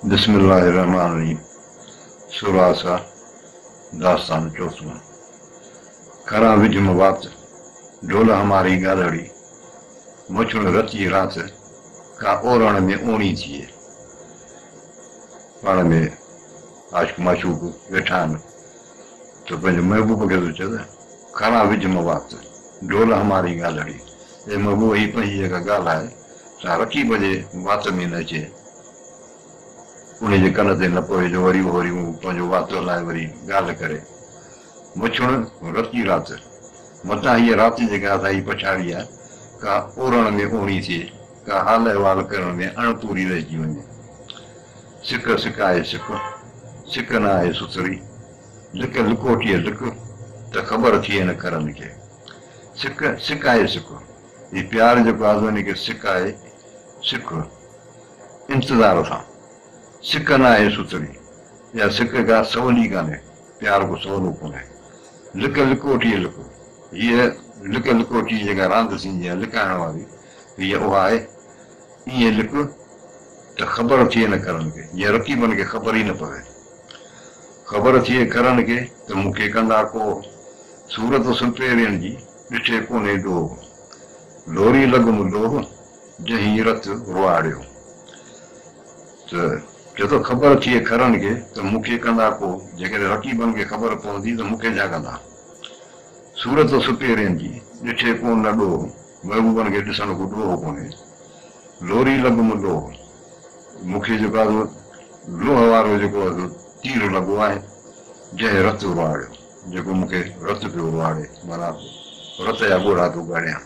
बिस्मिल्लाहिर्रहमानिर्रहीम। सुरासा दास्तान चौथवा। करा विज मवात ढोल हमारी गालड़ी मछुण रची रात का ओरण में ओणी थिए। पाण में आशिक माशूक वेठा आहिनि तो पंहिंजे महबूब खे थो चए खरा विज मवात ढोल हमारी गालड़ी। ए महबूब ही पंहिंजी जेका ॻाल्हि आहे सा रकीब जे वात में न अचे, उन जे कन ते न पवे जो वरी पंहिंजो वात हलाए वरी ॻाल्हि करे। मछुण रची रात मतां हीअ राति जेका असांजी पछाड़ी आहे का ओरण में ओणी थिए, का हाल अहिवाल करण में अणपूरी रहिजी वञे। सिक सिकाए सिक सिक न आहे सुथरी, लिक लिकोटीअ लिक त ख़बर थिए न करनि खे। सिक सिकाए सिक ही प्यार जेको आहे उन खे सिकाए सिक इंतज़ार सां। सिक न आहे सुथरी या सिक का सवली कान्हे, प्यार को सवलो कोन्हे। लिक लिकोटीअ लिक, हीअ लिक लिकोटी जेका रांदि थींदी आहे लिकाइण वारी, हीअ उहा आहे। ईअं लिक त ख़बर थिए न करनि खे, जीअं रकीबनि खे ख़बर ई न पवे। ख़बर थिए करनि खे त मूंखे कंदा को सूरत सुपेरियनि जी ॾिठे कोन्हे ॾोह। लोरी लॻुमि लोह जंहिं रत रुआड़ियो। त चए थो ख़बर थिए खरनि खे त मूंखे कंदा को, जेकॾहिं रकीबनि खे ख़बर पवंदी त मूंखे छा कंदा। सूरत सुपेरियनि जी ॾिठे कोन न ॾोह, महबूबनि खे ॾिसण को ॾोह कोन्हे। लोरी लॻुमि लोह, मूंखे जेको आहे लोह वारो जेको आहे तीर लॻो आहे जंहिं रत रुआड़ियो, जेको मूंखे रत पियो रुआड़े, माना रत जा ॻोढ़ा थो ॻाढ़ियां।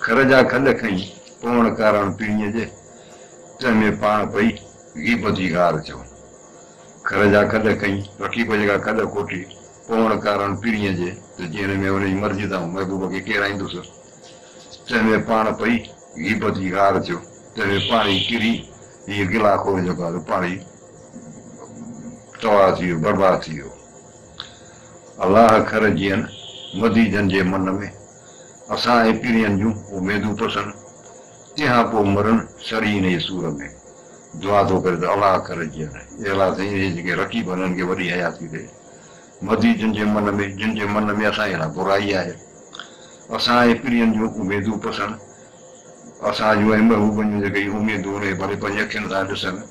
खर जा खल खईं पवण कारण पीड़ीअ जे, तंहिंमें पाण पई गीबती गार थियो। खर जा खल खईं, रकीब जेका खल कोठी पवण कारण पीड़ीअ जे, त जीअं में हुनजी मर्ज़ी तां महबूब खे केराईंदुसि, तंहिंमें पाण पई गीबती गार थियो। तंहिंमें पाणी किरी हीअ गिलाखोर जेको आहे पाणी तबाह थी वियो, बर्बाद थी वियो। अलाह खर जीअनि मदीजनि जे मन में, असां ऐं पीड़ियनि जूं उमेदूं पसनि, तंहिंखां पोइ मरनि सड़ी इन सूर में। दुआ थो करे त अलाह खर जीअनि, अलाह साईं जेके रकीब हिननि खे वॾी हयाती ॾे। मदीजनि जे मन में, जिन जे मन में असांजी बुराई आहे, असां ऐं पीड़ियनि जूं उमेदूं पसनि, असां जूं ऐं महबूबनि जूं जेके उमेदूं उन भले पंहिंजी अखियुनि सां ॾिसनि,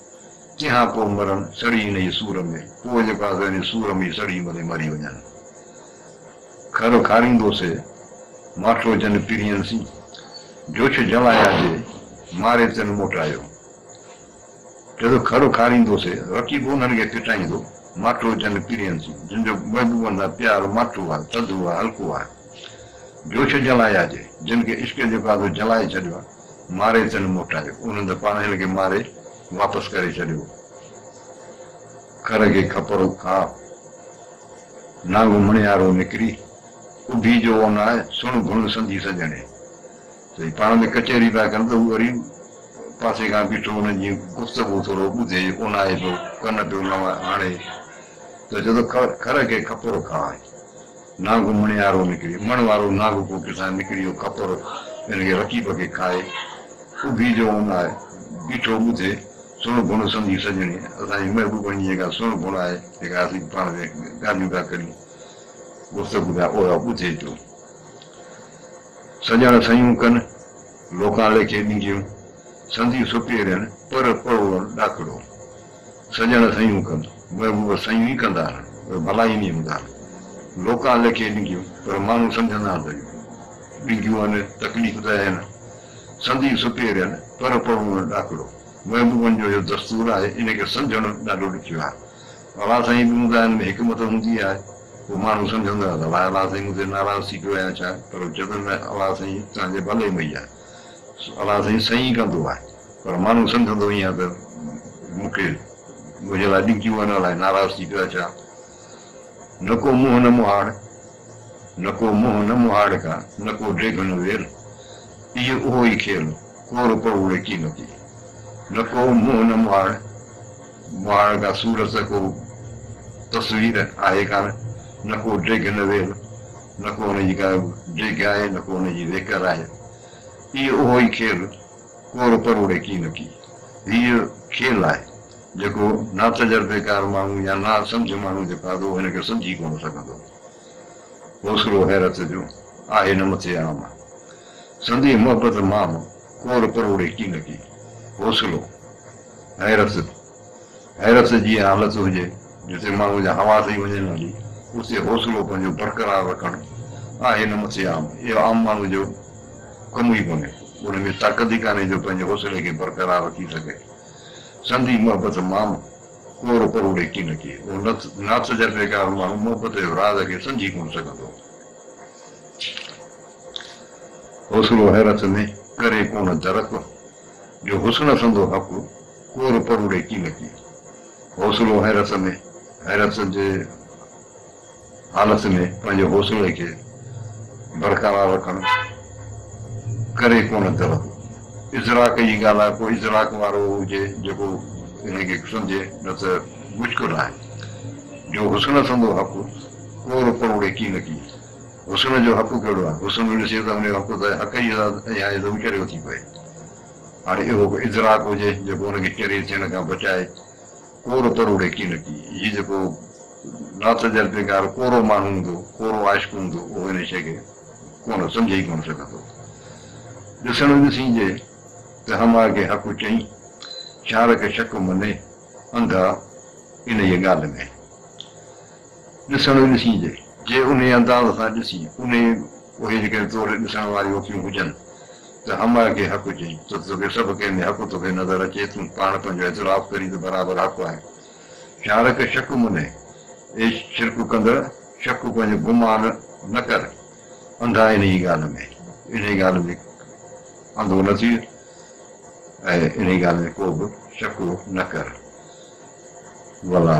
तंहिंखां पोइ मरनि सड़ी इन सूर में। पोइ जेको आहे सूर में सड़ी मरी वञनि। खर खारींदोसे माठो जन पीड़ियनि सी, जोश जलाया जे मारे तन मोटायो। चए थो खर खारींदोसे, रकीब उन्हनि खे फिटाईंदो, माठो जन पीड़ियनि सी, जिन जो महबूबनि सां प्यार माठो आहे, थधो आहे, हल्को आहे। जोश जलाया जे, जिन खे इश्क जेको आहे जलाए छॾियो आहे, मारे तन मोटायो, उन्हनि त पाण हिन खे मारे वापसि करे छॾियो। खर खे खपरो खा नांगो मणियारो निकिरी, उभी जो ओन आहे सुण गुण संधी सजणे। पाण में कचहरी पिया कनि त हू वरी पासे खां बीठो हुनजी गुफ़्तगू थोरो ॿुधे, कोन आहे पियो कन पियो न हाणे। त चए थो खर खे खपरो खाए, नांगो मणियारो निकिरी, मण वारो नांगो को किथां निकिरी वियो, खपरो हिन खे रकीब खे खाए। उभी जो ओन आहे बीठो ॿुधे सुण गुण संधी सजणे। असांजी महबूबनि जी जेका सुण गुण आहे, जेका असीं पाण में ॻाल्हियूं पिया करियूं, गुफ़्तगू पिया उहा ॿुधे पियो। सॼण सयूं कनि लोकां लेखे ॾिंगियूं, संधी सुपेरियनि पर परोड़नि ॾाकड़ो। सॼण सयूं कनि, महबूब सयूं ई कंदा आहिनि, भलाई नहीं हूंदा आहिनि। लोकां लेखे ॾिंगियूं, पर माण्हू सम्झंदा आहिनि ॾिंगियूं आहिनि, तकलीफ़ त आहिनि। संधी सुपेरियनि पर परोड़नि ॾाकड़ो, महबूबनि जो इहो दस्तूर आहे, इन खे सम्झणु ॾाढो ॾुखियो आहे। अलाह साईं बि हूंदा आहिनि, हिकमत हूंदी आहे, पोइ माण्हू सम्झंदा त अलाह साईं मुंहिंजे नाराज़ थी पियो आहियां छा, पर जॾहिं न अलाह साईं तव्हांजे भले में ई आहे, अलाह साईं सही कंदो आहे। पर माण्हू सम्झंदो ईअं त मूंखे मुंहिंजे लाइ ॾिंगियूं आहिनि, अलाए नाराज़ थी पियो आहे छा। न को मुंहुं न मुहाड़, न को मुंहुं न मुहाड़ का, न को ढेग न वेल, इहो उहो ई खेल कोर परोड़े की न की। न को मुंहुं न मुहाड़, मुहाड़ का सूरत को तस्वीर आहे कान, न को ढेग न वेल, न को हुनजी का ढेग आहे, न को हुनजी वेकर आहे। इहो उहो ई खेल कोर परोड़े की न की। हीअ खेल आहे, जेको ना तजर्बेकार माण्हू या ना सम्झ माण्हू जेको आहे उहो हिनखे सम्झी कोन सघंदो। हौसलो हैरत जो आहे न मथे आम संदी मोहबत माम कोर परोड़े की न की। हौसलो हैरत जी हालत हुजे जिते माण्हू जा हवा थी वञनि हली उते हौसलो पंहिंजो बरक़रार रखणु आहे न मथे आम। इहो आम माण्हू जो कम ई कोन्हे, उन में ताक़त ई कान्हे जो पंहिंजे हौसले खे बरक़रार रखी सघे। संदी मोहबत माम कोर परोड़े की न की। उहो ना तजर्बेकार माण्हू मोहबत जो राज़ खे सम्झी कोन सघंदो। हौसलो हैरत में करे कोन दरक जो हुस्न संदो हक़ कोर परोड़े की न की। हौसलो हैरत जे हालत में पंहिंजे हौसले खे बरक़रार रखणु करे कोन दरक। इज़राक जी ॻाल्हि आहे, कोई इज़राक वारो हुजे जेको हिनखे सम्झे, न त मुश्किल आहे। जो हुस्न संदो हक़ कोर परोड़े की न की। हुस्न जो हक़ कहिड़ो आहे? हुस्न ॾिसे त हुनजो हक़ त हक़ ई आहे त उचरियो थी पए। हाणे इहो इज़राक हुजे जेको हुनखे चरे थियण खां बचाए, कोर परोड़े की न की। हीउ जेको ना तजर्बेकार कोरो माण्हू हूंदो, कोरो आशिक़ हूंदो, उहो हिन शइ खे कोन सम्झी कोन सघंदो। ॾिसण ॾिसीजे त हमा खे हक़ चई, शार खे शक मने अंधा इन जी ॻाल्हि में। ॾिसण ॾिसीजे जे उन अंदाज़ सां ॾिसी उहे जेके तोरे ॾिसण वारियूं अखियूं हुजनि त हमा खे हक़ चई त तोखे सभु कंहिं में हक़ तोखे नज़र अचे, तूं पाण पंहिंजो इतराफ़ करी त बराबरि हक़ आहे। शार खे शक मने ए शिरक कंदड़ शक पंहिंजो गुमान न कर अंधा इन जी ॻाल्हि में। इन जी ॻाल्हि में अंधो न थी ऐं इन ॻाल्हि में को बि शक न कर। वला